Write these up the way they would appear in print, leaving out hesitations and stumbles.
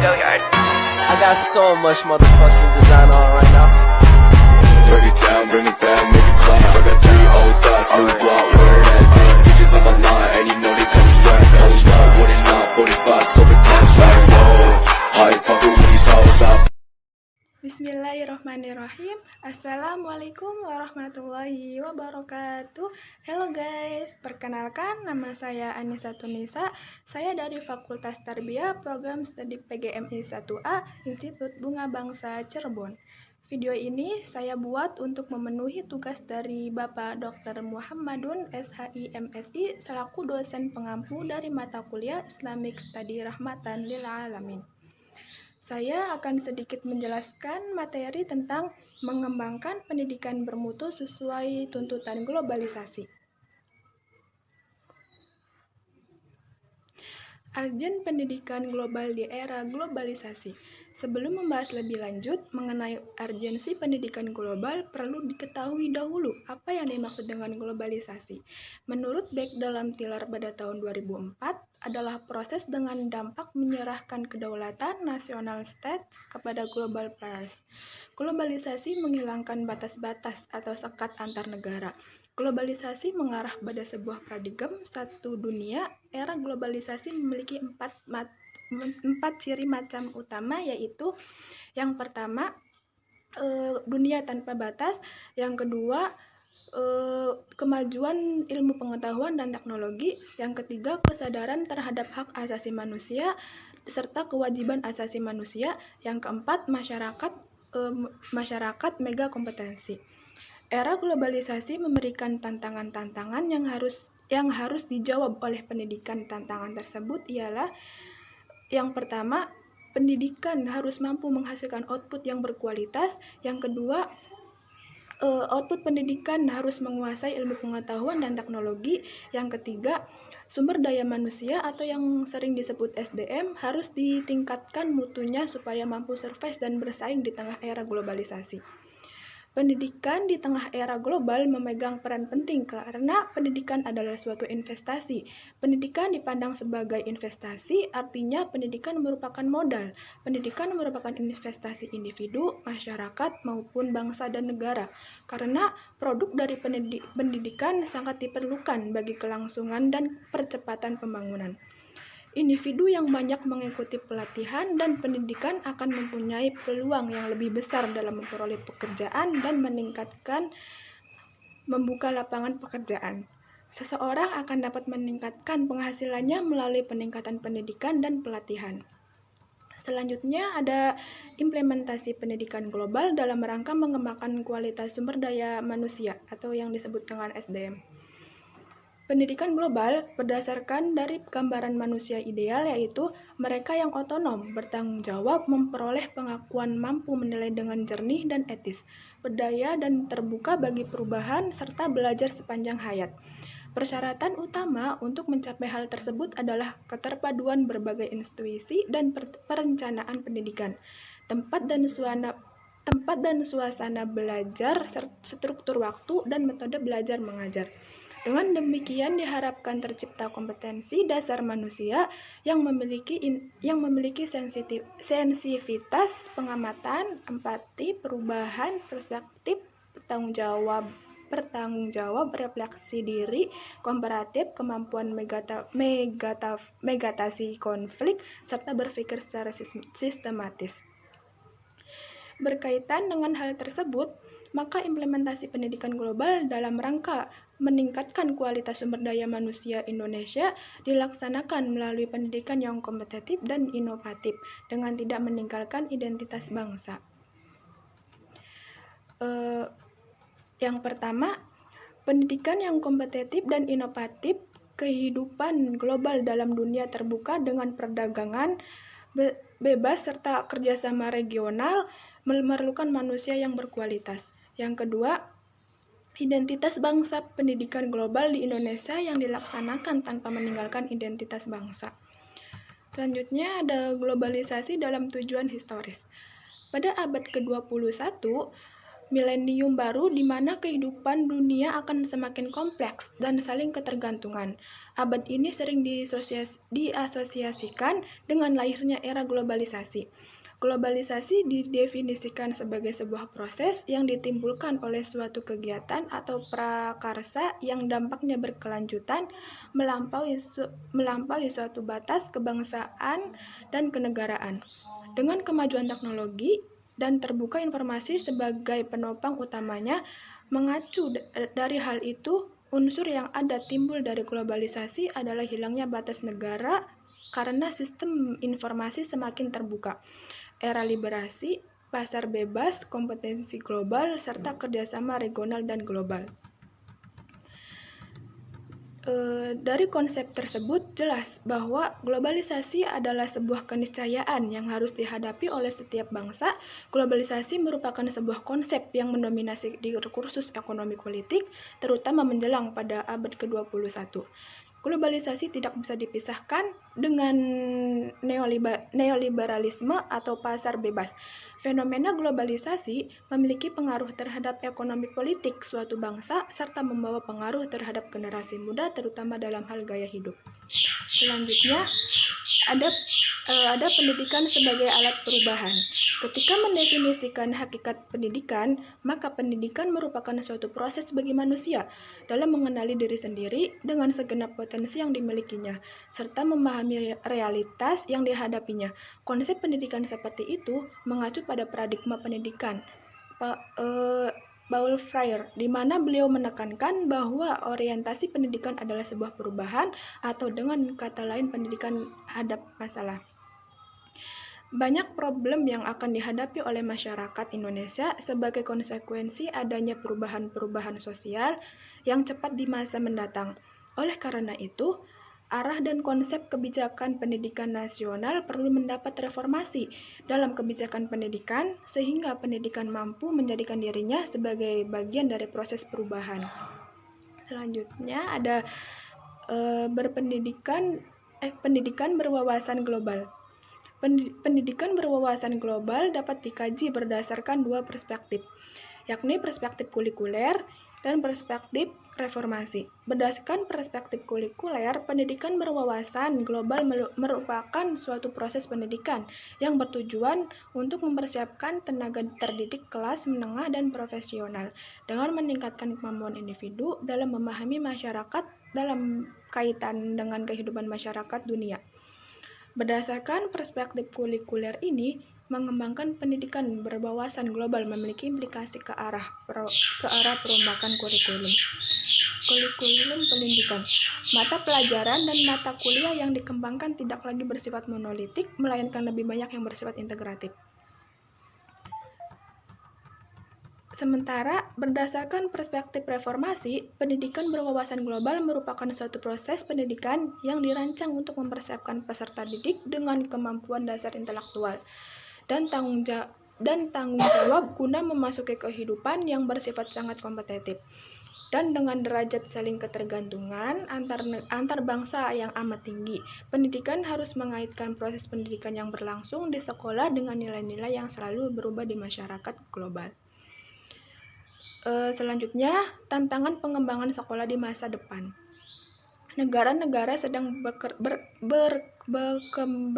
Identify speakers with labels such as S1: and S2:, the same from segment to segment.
S1: Go yard. I got so much motherfucking design on right now.
S2: Break it down, bring it back, make it clap. I got 3 old thoughts, new block, where that thing. Bitches on my line, and you know they come straight. Hold up, what it not, 45, scope it cash like, whoa. How you fucking with these hoes out?
S3: Bismillahirrahmanirrahim. Assalamualaikum warahmatullahi wabarakatuh. Hello guys, perkenalkan nama saya Anissa Tunisa. Saya dari Fakultas Tarbiyah Program Studi PGMI 1A Institut Bunga Bangsa Cirebon. Video ini saya buat untuk memenuhi tugas dari Bapak Dr. Muhammadun SHI MSI selaku dosen pengampu dari mata kuliah Islamic Study Rahmatan lil Alamin. Saya akan sedikit menjelaskan materi tentang mengembangkan pendidikan bermutu sesuai tuntutan globalisasi. Arjen pendidikan global di era globalisasi. Sebelum membahas lebih lanjut mengenai urgensi pendidikan global, perlu diketahui dahulu apa yang dimaksud dengan globalisasi. Menurut Beck dalam Tiller pada tahun 2004, adalah proses dengan dampak menyerahkan kedaulatan nasional state kepada global players. Globalisasi menghilangkan batas-batas atau sekat antar negara. Globalisasi mengarah pada sebuah paradigma satu dunia. Era globalisasi memiliki empat ciri macam utama, yaitu yang pertama dunia tanpa batas, yang kedua kemajuan ilmu pengetahuan dan teknologi, yang ketiga kesadaran terhadap hak asasi manusia serta kewajiban asasi manusia, yang keempat masyarakat mega kompetensi. Era globalisasi memberikan tantangan-tantangan yang harus dijawab oleh pendidikan. Tantangan tersebut ialah yang pertama, pendidikan harus mampu menghasilkan output yang berkualitas. Yang kedua, output pendidikan harus menguasai ilmu pengetahuan dan teknologi. Yang ketiga, sumber daya manusia atau yang sering disebut SDM harus ditingkatkan mutunya supaya mampu survive dan bersaing di tengah era globalisasi. Pendidikan di tengah era global memegang peran penting karena pendidikan adalah suatu investasi. Pendidikan dipandang sebagai investasi, artinya pendidikan merupakan modal. Pendidikan merupakan investasi individu, masyarakat, maupun bangsa dan negara. Karena produk dari pendidikan sangat diperlukan bagi kelangsungan dan percepatan pembangunan. Individu yang banyak mengikuti pelatihan dan pendidikan akan mempunyai peluang yang lebih besar dalam memperoleh pekerjaan dan membuka lapangan pekerjaan. Seseorang akan dapat meningkatkan penghasilannya melalui peningkatan pendidikan dan pelatihan. Selanjutnya ada implementasi pendidikan global dalam rangka mengembangkan kualitas sumber daya manusia atau yang disebut dengan SDM. Pendidikan global berdasarkan dari gambaran manusia ideal, yaitu mereka yang otonom, bertanggung jawab, memperoleh pengakuan, mampu menilai dengan jernih dan etis, berdaya dan terbuka bagi perubahan, serta belajar sepanjang hayat. Persyaratan utama untuk mencapai hal tersebut adalah keterpaduan berbagai institusi dan perencanaan pendidikan, tempat dan suasana belajar, struktur waktu, dan metode belajar mengajar. Dengan demikian diharapkan tercipta kompetensi dasar manusia yang memiliki sensitivitas, pengamatan, empati, perubahan, perspektif, bertanggung jawab, refleksi diri, komparatif, kemampuan mengatasi konflik, serta berpikir secara sistematis. Berkaitan dengan hal tersebut, maka implementasi pendidikan global dalam rangka meningkatkan kualitas sumber daya manusia Indonesia dilaksanakan melalui pendidikan yang kompetitif dan inovatif dengan tidak meninggalkan identitas bangsa. Yang pertama, pendidikan yang kompetitif dan inovatif, kehidupan global dalam dunia terbuka dengan perdagangan bebas serta kerjasama regional memerlukan manusia yang berkualitas. Yang kedua, identitas bangsa, pendidikan global di Indonesia yang dilaksanakan tanpa meninggalkan identitas bangsa. Selanjutnya ada globalisasi dalam tujuan historis. Pada abad ke-21, milenium baru di mana kehidupan dunia akan semakin kompleks dan saling ketergantungan. Abad ini sering diasosiasikan dengan lahirnya era globalisasi. Globalisasi didefinisikan sebagai sebuah proses yang ditimbulkan oleh suatu kegiatan atau prakarsa yang dampaknya berkelanjutan melampaui suatu batas kebangsaan dan kenegaraan. Dengan kemajuan teknologi dan terbuka informasi sebagai penopang utamanya, mengacu dari hal itu, unsur yang ada timbul dari globalisasi adalah hilangnya batas negara karena sistem informasi semakin terbuka. Era liberasi, pasar bebas, kompetensi global, serta kerjasama regional dan global. Dari konsep tersebut jelas bahwa globalisasi adalah sebuah keniscayaan yang harus dihadapi oleh setiap bangsa. Globalisasi merupakan sebuah konsep yang mendominasi di kursus ekonomi politik, terutama menjelang pada abad ke-21. Globalisasi tidak bisa dipisahkan dengan neoliberalisme atau pasar bebas. Fenomena globalisasi memiliki pengaruh terhadap ekonomi politik suatu bangsa serta membawa pengaruh terhadap generasi muda terutama dalam hal gaya hidup. Selanjutnya, ada pendidikan sebagai alat perubahan. Ketika mendefinisikan hakikat pendidikan, maka pendidikan merupakan suatu proses bagi manusia dalam mengenali diri sendiri dengan segenap potensi yang dimilikinya, serta memahami realitas yang dihadapinya. Konsep pendidikan seperti itu mengacu pada paradigma pendidikan Paul Freire, di mana beliau menekankan bahwa orientasi pendidikan adalah sebuah perubahan atau dengan kata lain pendidikan hadap masalah. Banyak problem yang akan dihadapi oleh masyarakat Indonesia sebagai konsekuensi adanya perubahan-perubahan sosial yang cepat di masa mendatang. Oleh karena itu, arah dan konsep kebijakan pendidikan nasional perlu mendapat reformasi dalam kebijakan pendidikan sehingga pendidikan mampu menjadikan dirinya sebagai bagian dari proses perubahan. Selanjutnya ada pendidikan berwawasan global. Pendidikan berwawasan global dapat dikaji berdasarkan dua perspektif, yakni perspektif kulikuler dan perspektif reformasi. Berdasarkan perspektif kulikuler, pendidikan berwawasan global merupakan suatu proses pendidikan yang bertujuan untuk mempersiapkan tenaga terdidik kelas menengah dan profesional dengan meningkatkan kemampuan individu dalam memahami masyarakat dalam kaitan dengan kehidupan masyarakat dunia. Berdasarkan perspektif kulikuler ini, mengembangkan pendidikan berwawasan global memiliki implikasi ke arah perombakan kurikulum pendidikan. Mata pelajaran dan mata kuliah yang dikembangkan tidak lagi bersifat monolitik, melainkan lebih banyak yang bersifat integratif. Sementara, berdasarkan perspektif reformasi, pendidikan berwawasan global merupakan suatu proses pendidikan yang dirancang untuk mempersiapkan peserta didik dengan kemampuan dasar intelektual dan tanggung jawab guna memasuki kehidupan yang bersifat sangat kompetitif. Dan dengan derajat saling ketergantungan antar bangsa yang amat tinggi, pendidikan harus mengaitkan proses pendidikan yang berlangsung di sekolah dengan nilai-nilai yang selalu berubah di masyarakat global. Selanjutnya, tantangan pengembangan sekolah di masa depan. Negara-negara sedang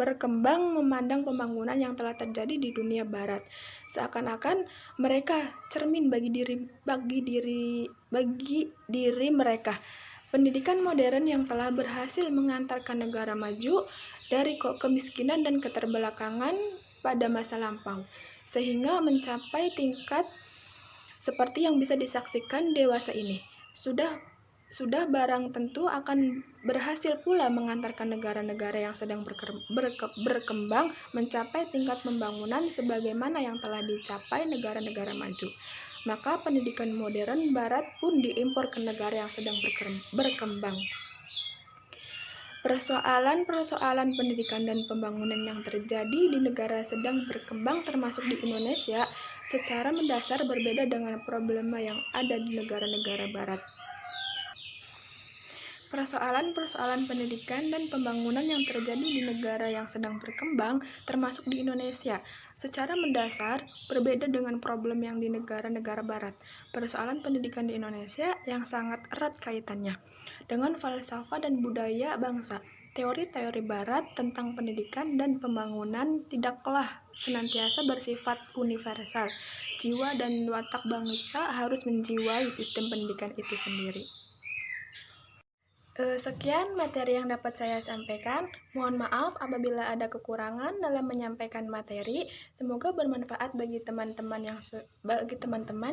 S3: berkembang memandang pembangunan yang telah terjadi di dunia barat. Seakan-akan mereka cermin bagi diri mereka. Pendidikan modern yang telah berhasil mengantarkan negara maju dari kemiskinan dan keterbelakangan pada masa lampau, sehingga mencapai tingkat seperti yang bisa disaksikan dewasa ini. Sudah barang tentu akan berhasil pula mengantarkan negara-negara yang sedang berkembang mencapai tingkat pembangunan sebagaimana yang telah dicapai negara-negara maju. Maka pendidikan modern barat pun diimpor ke negara yang sedang berkembang. Persoalan pendidikan dan pembangunan yang terjadi di negara sedang berkembang termasuk di Indonesia secara mendasar berbeda dengan problema yang ada di negara-negara barat. Persoalan pendidikan dan pembangunan yang terjadi di negara yang sedang berkembang termasuk di Indonesia secara mendasar berbeda dengan problem yang di negara-negara barat. Persoalan pendidikan di Indonesia yang sangat erat kaitannya dengan falsafah dan budaya bangsa. Teori-teori Barat tentang pendidikan dan pembangunan tidaklah senantiasa bersifat universal. Jiwa dan watak bangsa harus menjiwai sistem pendidikan itu sendiri. Sekian materi yang dapat saya sampaikan. Mohon maaf apabila ada kekurangan dalam menyampaikan materi. Semoga bermanfaat bagi teman-teman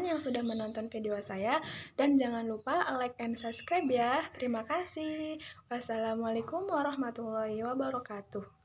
S3: yang sudah menonton video saya. Dan jangan lupa like and subscribe ya. Terima kasih. Wassalamualaikum warahmatullahi wabarakatuh.